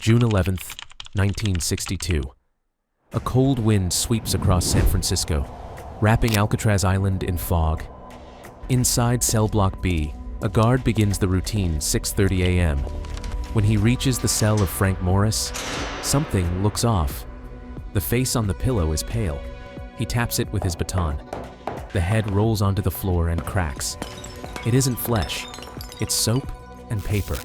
June 11th, 1962. A cold wind sweeps across San Francisco, wrapping Alcatraz Island in fog. Inside cell block B, a guard begins the routine 6:30 a.m. When he reaches the cell of Frank Morris, something looks off. The face on the pillow is pale. He taps it with his baton. The head rolls onto the floor and cracks. It isn't flesh, it's soap and paper.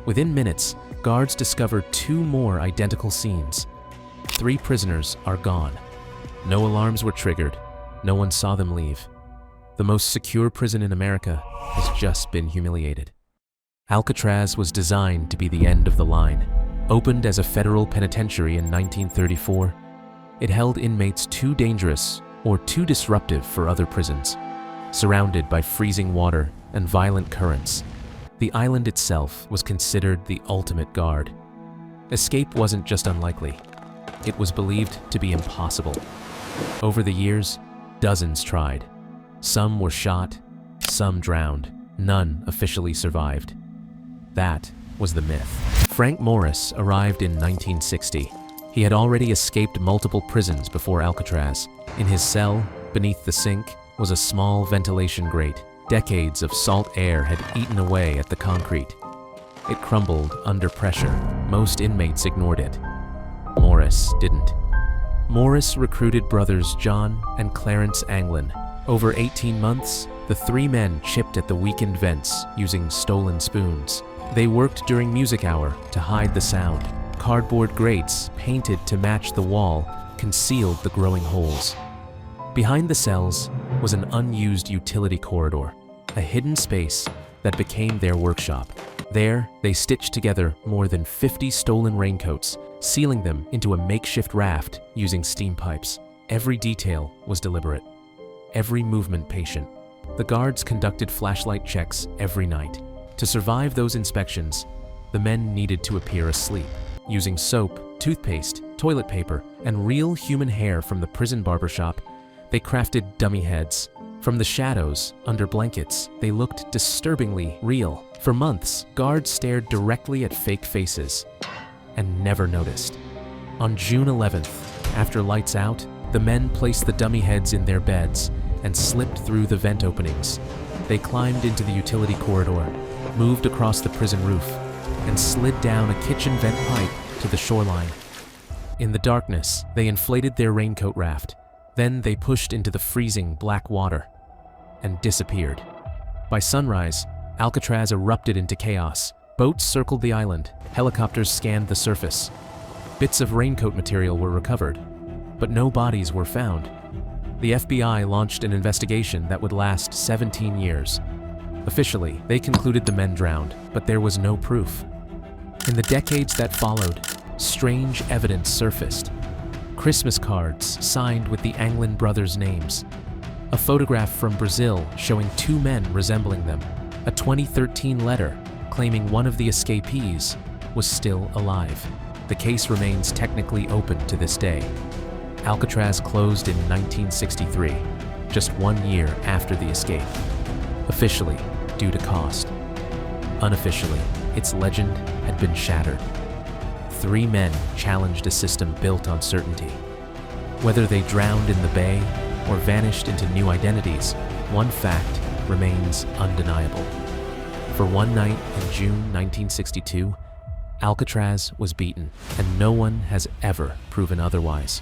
Within minutes, guards discover 2 more identical scenes. 3 prisoners are gone. No alarms were triggered. No one saw them leave. The most secure prison in America has just been humiliated. Alcatraz was designed to be the end of the line. Opened as a federal penitentiary in 1934, it held inmates too dangerous or too disruptive for other prisons. Surrounded by freezing water and violent currents, the island itself was considered the ultimate guard. Escape wasn't just unlikely, it was believed to be impossible. Over the years, dozens tried. Some were shot, some drowned, none officially survived. That was the myth. Frank Morris arrived in 1960. He had already escaped multiple prisons before Alcatraz. In his cell, beneath the sink, was a small ventilation grate. Decades of salt air had eaten away at the concrete. It crumbled under pressure. Most inmates ignored it. Morris didn't. Morris recruited brothers John and Clarence Anglin. Over 18 months, the 3 men chipped at the weakened vents using stolen spoons. They worked during music hour to hide the sound. Cardboard grates, painted to match the wall, concealed the growing holes. Behind the cells was an unused utility corridor, a hidden space that became their workshop. There, they stitched together more than 50 stolen raincoats, sealing them into a makeshift raft using steam pipes. Every detail was deliberate, every movement patient. The guards conducted flashlight checks every night. To survive those inspections, the men needed to appear asleep. Using soap, toothpaste, toilet paper, and real human hair from the prison barbershop, they crafted dummy heads. From the shadows, under blankets, they looked disturbingly real. For months, guards stared directly at fake faces and never noticed. On June 11th, after lights out, the men placed the dummy heads in their beds and slipped through the vent openings. They climbed into the utility corridor, moved across the prison roof, and slid down a kitchen vent pipe to the shoreline. In the darkness, they inflated their raincoat raft. Then they pushed into the freezing black water and disappeared. By sunrise, Alcatraz erupted into chaos. Boats circled the island, helicopters scanned the surface. Bits of raincoat material were recovered, but no bodies were found. The FBI launched an investigation that would last 17 years. Officially, they concluded the men drowned, but there was no proof. In the decades that followed, strange evidence surfaced. Christmas cards signed with the Anglin brothers' names. A photograph from Brazil showing 2 men resembling them. A 2013 letter claiming one of the escapees was still alive. The case remains technically open to this day. Alcatraz closed in 1963, just 1 year after the escape. Officially, due to cost. Unofficially, its legend had been shattered. 3 men challenged a system built on certainty. Whether they drowned in the bay or vanished into new identities, one fact remains undeniable. For one night in June 1962, Alcatraz was beaten, and no one has ever proven otherwise.